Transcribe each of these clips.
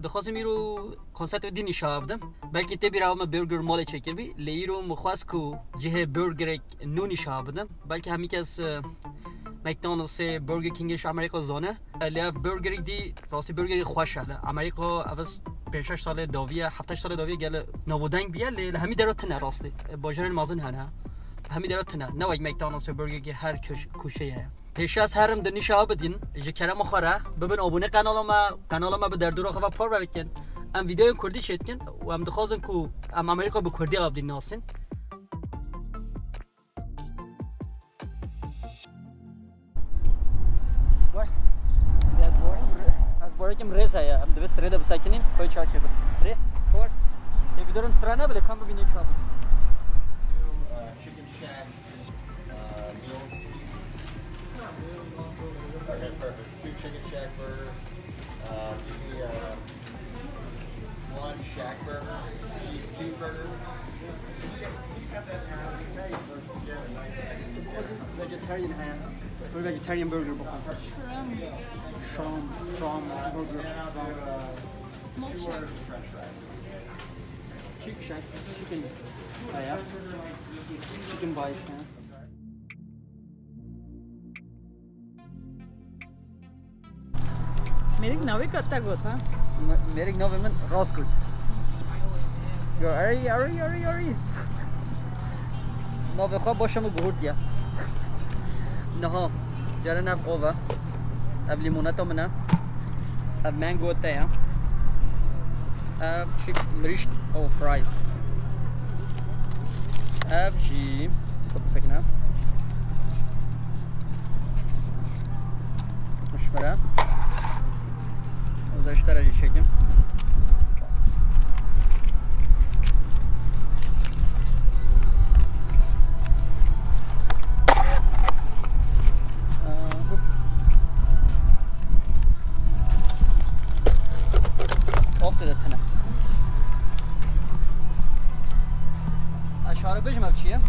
دخواستم رو کنسرت دینی شابدم بلکه تبیرم برگر مال چکر بی لیرو مخواست کو جهه برگرک نونی شابدم بلکه همی کس مکدونالدز برگر کینگش آمریکا زانه لیف برگری دی راستی برگر خوشه آمریکا اول 5-6 سال داویه 7-8 سال داویه گل نودنگ بیه لی همی درات نه راستی باجرن مازن هنه همی درات نه نه وای مکدونالدز برگر که هر کوشه پیش از هرم دنی شاب بدین ج کرما خوره ببین abonê kanala ما به در دور خبر پر بکن ام ویدیو کردی شد کن و ام دخوازن کو ام آمریکا به کردی آب دین ناسین از بارکم رز هیا ام دوست رده بسکنین پای چاچه بر ره کور یه ویدیورم سرانه بله کام ببینید چاب Okay, perfect. 2 chicken shack burgers. Give me 1 shack burger, cheeseburger. Vegetarian hands. Or vegetarian burger before. Shrimp burger. Smoked shack. French fries. Chicken shack. Chicken. Yeah. Chicken bites. Yeah. मेरी नवी कत्ता को था मेरे नवे में Ross good यो अरे नवे खा बशम गुड या नहा जरा ना ओवा अब लिमोना तो मना अब मैंगो होता है अब चिक मरीश ओ फ्राइज अब जी خد سكنه مش مرة اشترى لي شيء افتدتنا اشاره بجمع چیه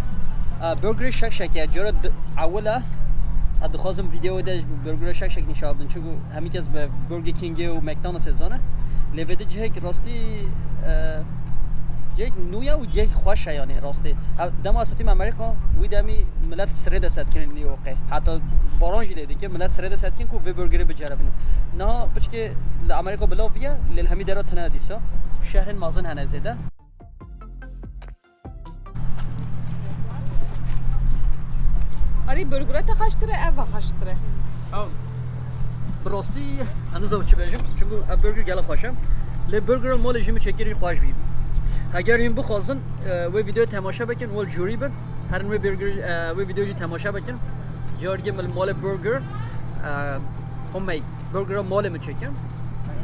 برگر شک جرد اوله ادخوازم ویدیو داش برگر شک نشابدن چون همیشه از برگر کینگ و مکدونالدز زانه لیوید جهک راستی جهک نویا و جهک خوشه یعنی راستی دم اساتیم آمریکا ویدامی ملت سرده سد کنن نیوقه حتی بارانجی لیدی که ملت سرده سد کن کو و برگر بجربین نه پس که آمریکا بلاو بیا لیل همی درات نه دیسا شهر مازن هنه زده آری برگرات خشتره اوا خشتره براستی هنوز اوچه بیشم چون برگر گله خوشم لی برگر مال جیم چکیری خوش بیم اگر این بخوازن و ویدیو تماشا بکن ول جوری بن هر نوع برگر و ویدیو جی تماشا بکن جارگی مال برگر هم می برگر مال می چکم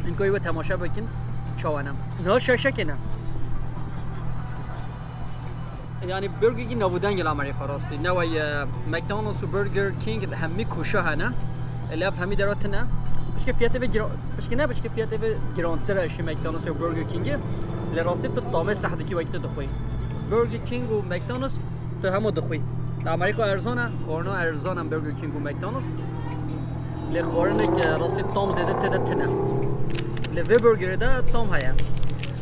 این کوی و تماشا بکن چوانم نه شک نه یعنی برگری نبودن گل آمریکا راستی نه وای مکدونالدز و برگر کینگ همی کوشه هنه الیاب همی درات نه بسکه فیاته بسکه فیاته گرانتر اشی مکدونالدز و برگر کینگ لی راستی تو تامه صحدی کی وقت دخوی برگر کینگ و مکدونالدز تو همو دخوی آمریکا ارزانه خورنا ارزانه برگر کینگ و مکدونالدز لی خورنه که راستی تام زده تده نه لی برگر ده تام هیا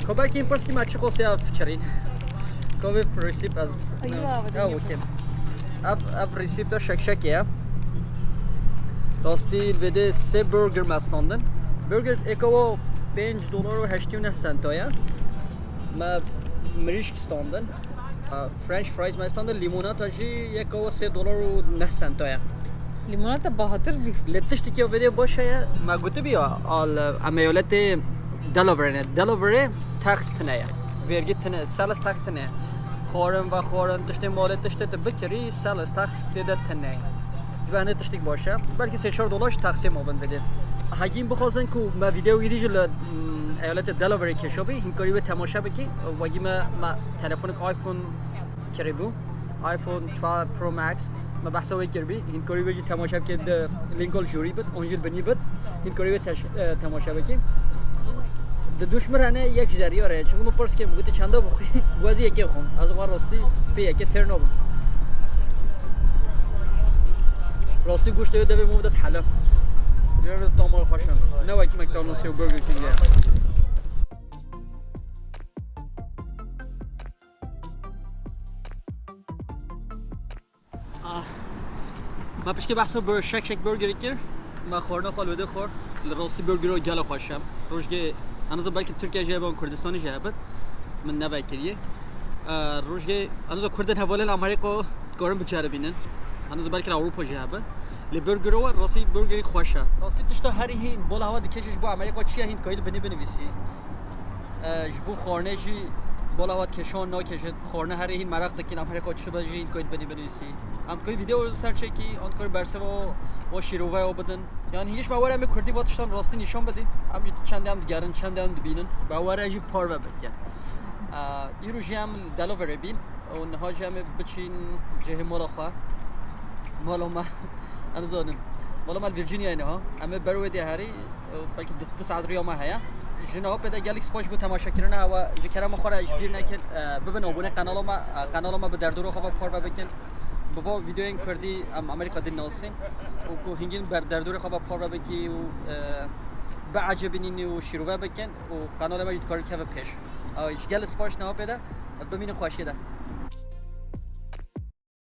خب که این پرس کی مچ خواستی افکرین کوی ریسیپت از اوکی اب ریسیپت دا شکیه راستی ویده 3 برگر مستاندن برگر اکو $5.89 ما مریش استاندن فرنش فرایز مستاندن لیمونات اجی اکو $3.09 لیمونات باهاتر بی لتشتی که ویده باشه ما گوته بیا آل امیالت دلاوره تاکس تنه vergi tane salas tax tane خورن تشتی مال تشتی بکری salas tax تده تنه و تشتی باشه بلکه $3 تقسیم آبند بده هاگین بخواستن که ما ویدیو گیری جل ایالت دلاوری کشابی این کاری به تماشا بکی وگی ما تلفن آیفون کریبو آیفون 12 پرو مکس ما بحثا وی کردی این کاری به تماشا بکی لینکل جوری بود اونجا بنی بود این کاری به تماشا بکی دشمنانه یک ذریعه ره چون ما پرس که گوته چندا بخوی بازی یکی بخون از اون راستی پی یکی ترنو راستی گوشت دوی مودت حالا یه تامای خوشم نه وکی مکدونالدز و برگر کینگ ما پیش که بحث بر شک برگر کرد ما خورنا خال بده خور راستی برگر رو گل خوشم روزگه هنوز بلکه ترکیه جایبان کردستانی جایبت من نباکریه روزگه هنوز کردن حواله آمریکا کارم بچاره بینن هنوز بلکه اروپا جایبه لی برگر رو راستی برگری خوشه راستی تشتا هری هین بالا هوا دیکشش با آمریکا چیه هین کایل بنویسی جبو خورنه جی بالا هوا کشان ناکشد خورنه هری هین مرق دکین آمریکا چه بجی هین کایل بنویسی هم کوی ویدیو سر چکی آن کار برسه و شîrove و بدن یعنی هیچ باوره می کردی وقتشتم راستی نشان بدی هم چند هم دیگرن چند هم بینن باوره جی پار بکن ایرو جام دلوور بین و نها جام بچین جهه مالا خوا مالا ما أنا زانم والله مال فيرجينيا هنا ها أما برودي هاري بلكي 9 ريال ما هيا جناب بده جالك سباش بو تماشا كرنا هوا كرما خورا اجبير نكن ببن abonê kanala ما بدردورو خوا پار بکن بوا ویدیو این کردی امریکا دین ناسین و کو هنگین بردردورو خوا پار بکی و بعجبینی و شîrove بکن و kanala ما یت کار که پیش اج گال سپاش نه بده ببین خوشیده